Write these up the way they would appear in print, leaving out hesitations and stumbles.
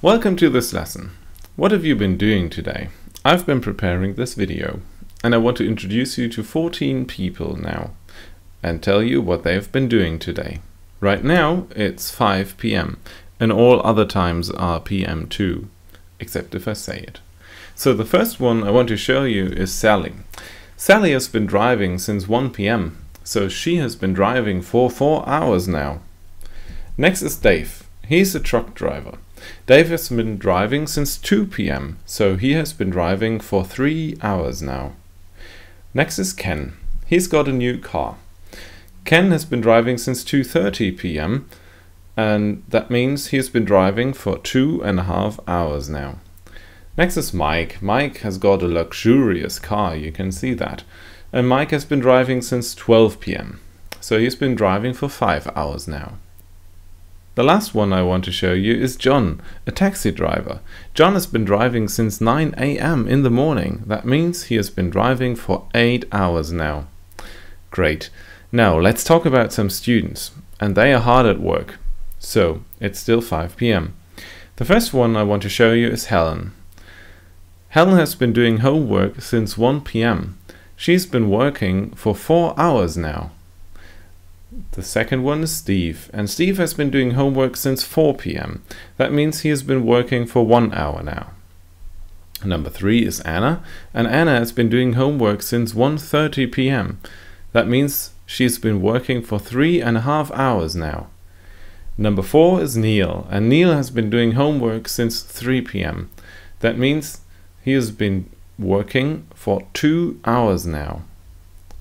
Welcome to this lesson. What have you been doing today? I've been preparing this video and I want to introduce you to 14 people now and tell you what they've been doing today. Right now it's 5 p.m. and all other times are p.m. too, except if I say it. So the first one I want to show you is Sally. Sally has been driving since 1 p.m. so she has been driving for 4 hours now. Next is Dave. He's a truck driver. Dave has been driving since 2 p.m. so he has been driving for 3 hours now. Next is Ken. He's got a new car. Ken has been driving since 2:30 p.m. and that means he's been driving for 2.5 hours now. Next is Mike. Mike has got a luxurious car, you can see that. And Mike has been driving since 12 p.m. so he's been driving for 5 hours now. The last one I want to show you is John, a taxi driver. John has been driving since 9 a.m. in the morning. That means he has been driving for 8 hours now. Great. Now let's talk about some students, and they are hard at work. So it's still 5 p.m. The first one I want to show you is Helen. Helen has been doing homework since 1 p.m. She's been working for 4 hours now. The second one is Steve, and Steve has been doing homework since 4 p.m. That means he has been working for 1 hour now. Number 3 is Anna, and Anna has been doing homework since 1:30 p.m. That means she's been working for 3.5 hours now. Number 4 is Neil, and Neil has been doing homework since 3 p.m. That means he has been working for 2 hours now.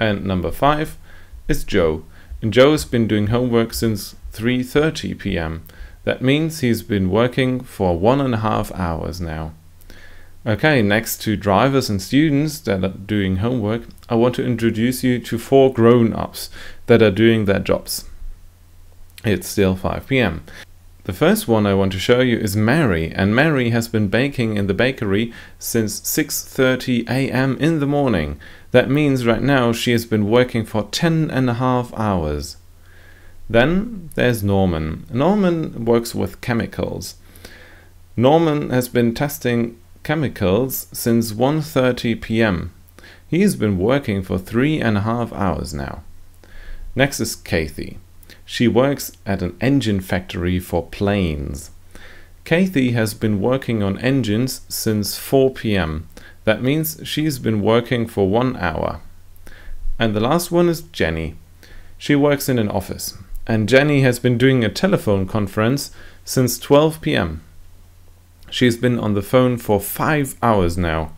And number 5 is Joe. And Joe has been doing homework since 3:30 p.m. That means he's been working for 1.5 hours now. Okay, next to drivers and students that are doing homework, I want to introduce you to 4 grown-ups that are doing their jobs. It's still 5 p.m. The first one I want to show you is Mary, and Mary has been baking in the bakery since 6:30 a.m. in the morning. That means right now she has been working for 10.5 hours. Then there's Norman. Norman works with chemicals. Norman has been testing chemicals since 1:30 p.m. He's been working for 3.5 hours now. Next is Kathy. She works at an engine factory for planes. Kathy has been working on engines since 4 p.m. That means she's been working for 1 hour. And the last one is Jenny. She works in an office, and Jenny has been doing a telephone conference since 12 p.m. She's been on the phone for 5 hours now.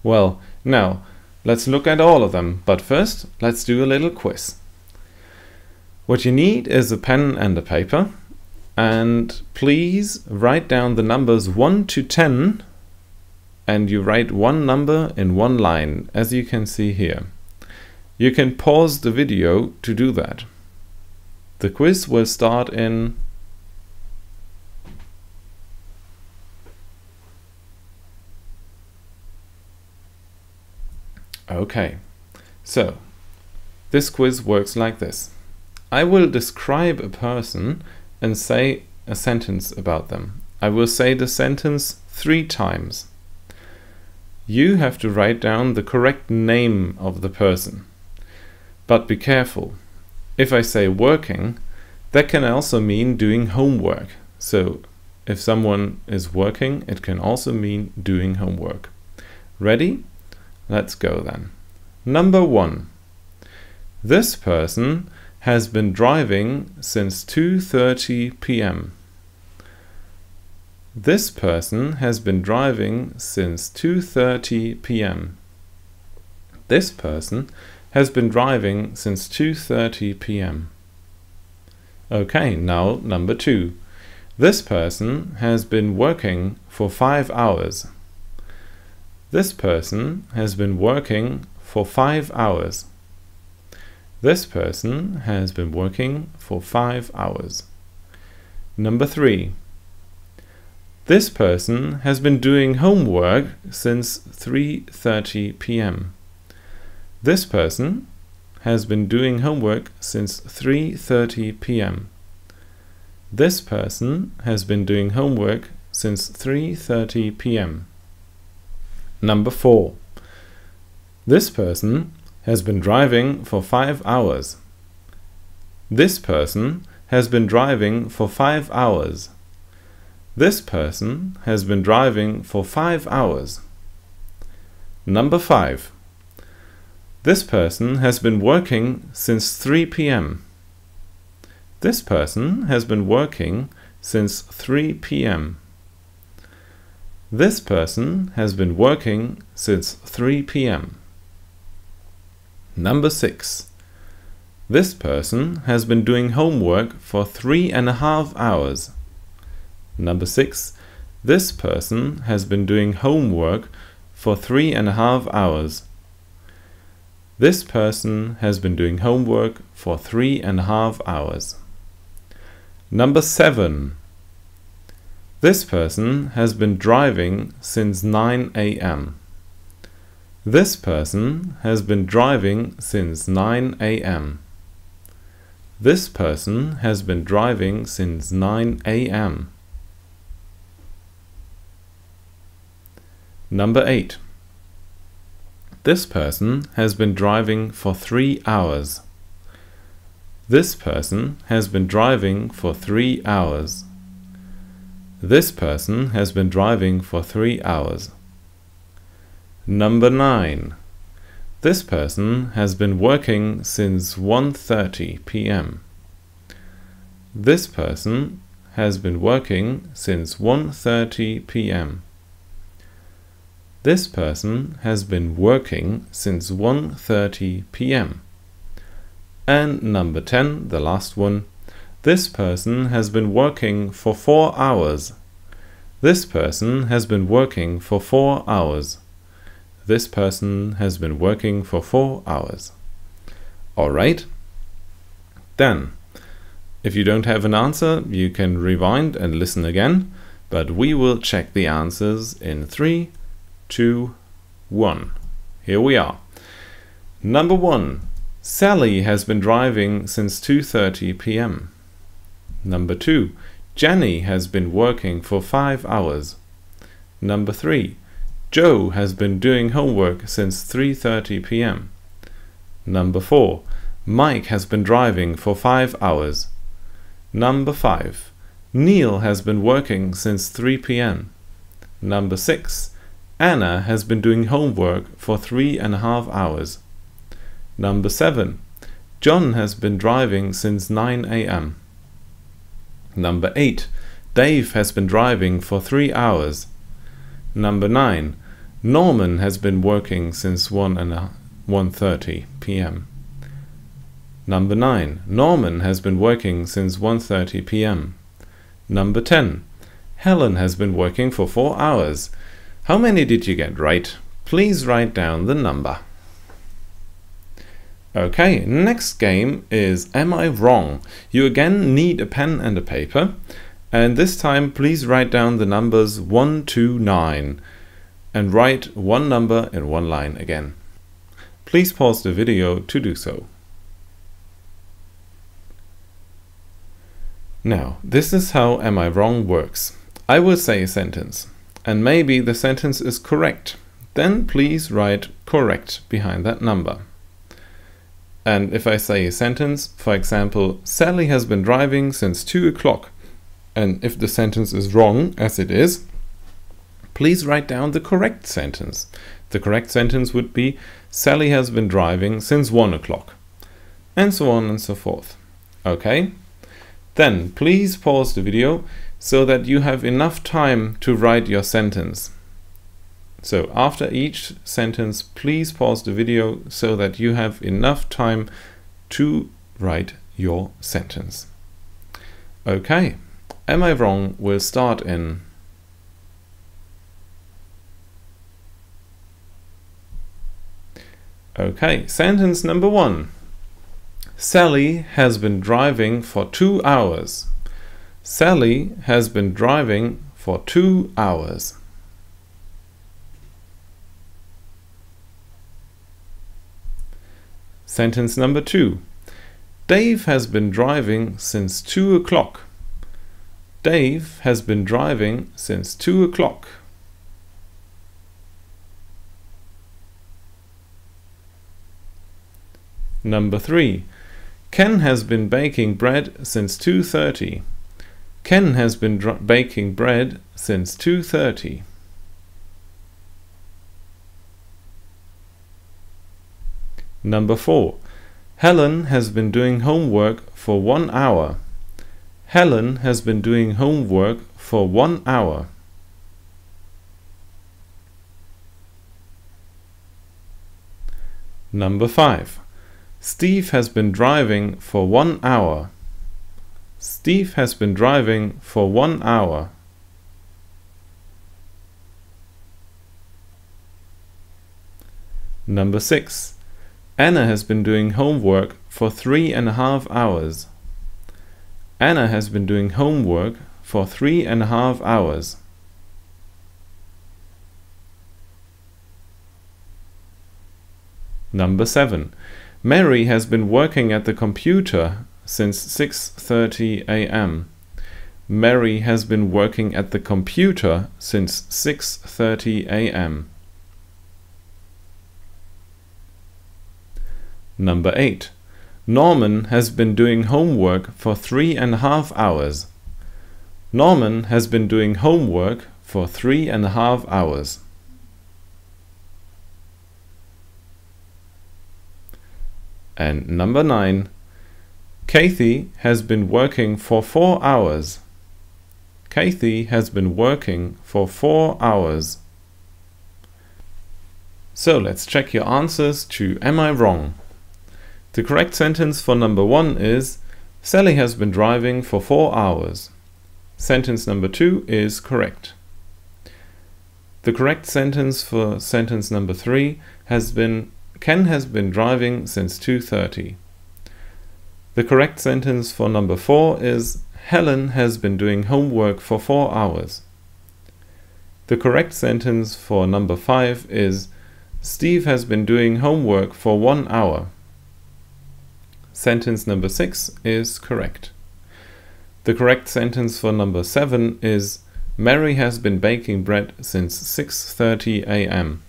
Well, now let's look at all of them, but first let's do a little quiz. What you need is a pen and a paper, and please write down the numbers 1 to 10, and you write one number in one line, as you can see here. You can pause the video to do that. The quiz will start in Okay, so this quiz works like this. I will describe a person and say a sentence about them. I will say the sentence 3 times. You have to write down the correct name of the person. But be careful. If I say working, that can also mean doing homework. So if someone is working, it can also mean doing homework. Ready? Let's go then. Number 1. This person has been driving since 2:30 p.m. This person has been driving since 2:30 p.m. This person has been driving since 2:30 p.m. Okay, now number 2. This person has been working for 5 hours. This person has been working for 5 hours. This person has been working for 5 hours. Number 3. This person has been doing homework since 3:30 p.m. This person has been doing homework since 3:30 p.m. This person has been doing homework since 3:30 p.m. Number 4. This person has been driving for 5 hours. This person has been driving for 5 hours. This person has been driving for 5 hours. Number 5. This person has been working since 3 p.m. This person has been working since 3 p.m. This person has been working since 3 p.m. Number 6. This person has been doing homework for 3.5 hours. Number 6. This person has been doing homework for 3.5 hours. This person has been doing homework for 3.5 hours. Number 7. This person has been driving since 9 a.m. This person has been driving since 9 a.m. This person has been driving since 9 a.m. Number 8. This person has been driving for 3 hours. This person has been driving for 3 hours. This person has been driving for 3 hours. Number 9. This person has been working since 1:30 p.m. This person has been working since 1:30 p.m. This person has been working since 1:30 p.m. And number 10, the last one. This person has been working for 4 hours. This person has been working for 4 hours. This person has been working for 4 hours. Alright? Then, if you don't have an answer, you can rewind and listen again, but we will check the answers in 3, 2, 1. Here we are. Number 1. Sally has been driving since 2:30 p.m. Number 2. Jenny has been working for 5 hours. Number 3. Joe has been doing homework since 3:30 p.m. Number 4. Mike has been driving for 5 hours. Number 5. Neil has been working since 3 p.m. Number 6. Anna has been doing homework for 3.5 hours. Number 7. John has been driving since 9 a.m. Number 8. Dave has been driving for 3 hours. Number 9. Norman has been working since 1:30 p.m. Number 9. Norman has been working since 1:30 p.m. Number 10. Helen has been working for 4 hours. How many did you get right? Please write down the number. Okay, next game is Am I Wrong? You again need a pen and a paper. And this time, please write down the numbers 1 to 9 and write one number in one line again. Please pause the video to do so. Now, this is how Am I Wrong works. I will say a sentence, and maybe the sentence is correct. Then please write correct behind that number. And if I say a sentence, for example, Sally has been driving since 2 o'clock. And if the sentence is wrong, as it is, please write down the correct sentence. The correct sentence would be Sally has been driving since 1 o'clock. And so on and so forth. Okay? Then please pause the video so that you have enough time to write your sentence. So after each sentence, please pause the video so that you have enough time to write your sentence. Okay. Am I Wrong will start in Okay, sentence number 1. Sally has been driving for 2 hours. Sally has been driving for 2 hours. Sentence number 2. Dave has been driving since 2 o'clock. Dave has been driving since 2 o'clock. Number 3. Ken has been baking bread since 2:30. Ken has been baking bread since 2:30. Number 4. Helen has been doing homework for 1 hour. Helen has been doing homework for 1 hour. Number 5. Steve has been driving for 1 hour. Steve has been driving for 1 hour. Number 6. Anna has been doing homework for 3.5 hours. Anna has been doing homework for 3.5 hours. Number 7. Mary has been working at the computer since 6:30 a.m. Mary has been working at the computer since 6:30 a.m. Number 8. Norman has been doing homework for 3.5 hours. Norman has been doing homework for 3.5 hours. And number 9. Kathy has been working for 4 hours. Kathy has been working for 4 hours. So let's check your answers to Am I Wrong? The correct sentence for number 1 is Sally has been driving for 4 hours. Sentence number 2 is correct. The correct sentence for sentence number 3 has been Ken has been driving since 2:30. The correct sentence for number 4 is Helen has been doing homework for 4 hours. The correct sentence for number 5 is Steve has been doing homework for 1 hour. Sentence number 6 is correct. The correct sentence for number 7 is Mary has been baking bread since 6:30 a.m.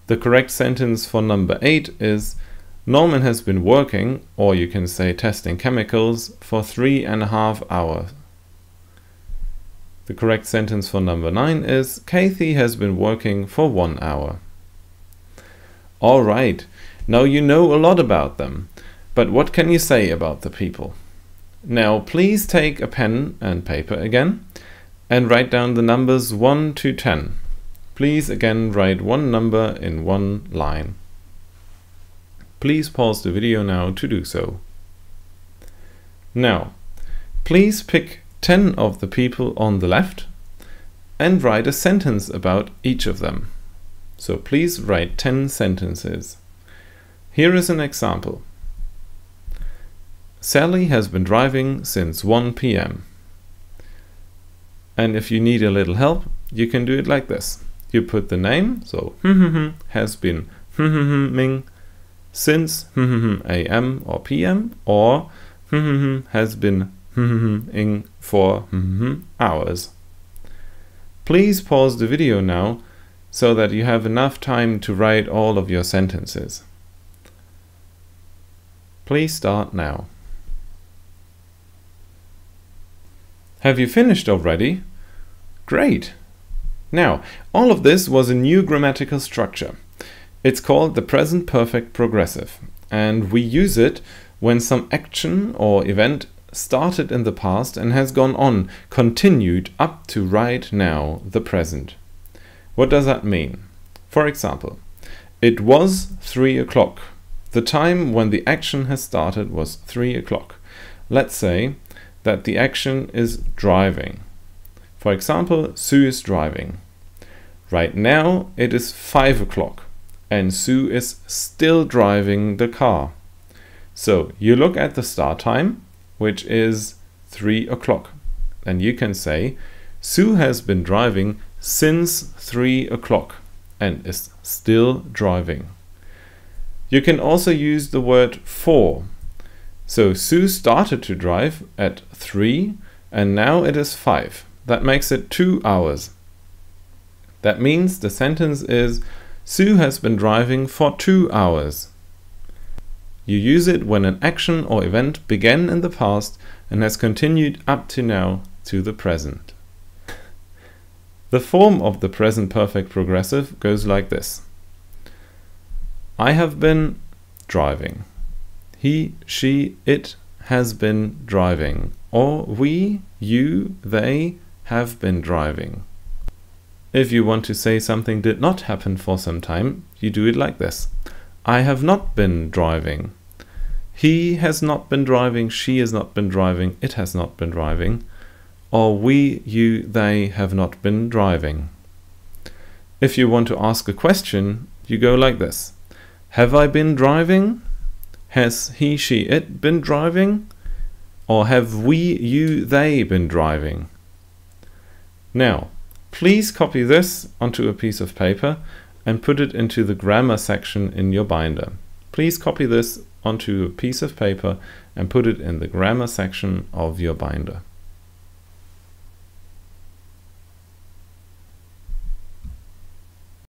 The correct sentence for number 8 is Norman has been working, or you can say testing chemicals, for 3.5 hours. The correct sentence for number 9 is Kathy has been working for 1 hour. Alright, now you know a lot about them. But what can you say about the people? Now please take a pen and paper again and write down the numbers 1 to 10. Please again write one number in one line. Please pause the video now to do so. Now, please pick 10 of the people on the left and write a sentence about each of them. So please write 10 sentences. Here is an example. Sally has been driving since 1 p.m. And if you need a little help, you can do it like this. You put the name, so has been since a.m. or p.m. or has been ing for hours. Please pause the video now so that you have enough time to write all of your sentences. Please start now. Have you finished already? Great! Now, all of this was a new grammatical structure. It's called the present perfect progressive, and we use it when some action or event started in the past and has gone on, continued up to right now, the present. What does that mean? For example, it was 3 o'clock. The time when the action has started was 3 o'clock. Let's say that the action is driving. For example, Sue is driving. Right now it is 5 o'clock and Sue is still driving the car. So you look at the start time, which is 3 o'clock, and you can say Sue has been driving since 3 o'clock and is still driving. You can also use the word for. So Sue started to drive at 3 and now it is 5. That makes it 2 hours. That means the sentence is, Sue has been driving for 2 hours. You use it when an action or event began in the past and has continued up to now to the present. The form of the present perfect progressive goes like this. I have been driving. He, she, it has been driving. Or we, you, they have been driving. If you want to say something did not happen for some time, you do it like this. I have not been driving. He has not been driving, she has not been driving, it has not been driving. Or we, you, they have not been driving. If you want to ask a question, you go like this. Have I been driving? Has he, she, it been driving? Or have we, you, they been driving? Now, please copy this onto a piece of paper and put it into the grammar section in your binder. Please copy this onto a piece of paper and put it in the grammar section of your binder.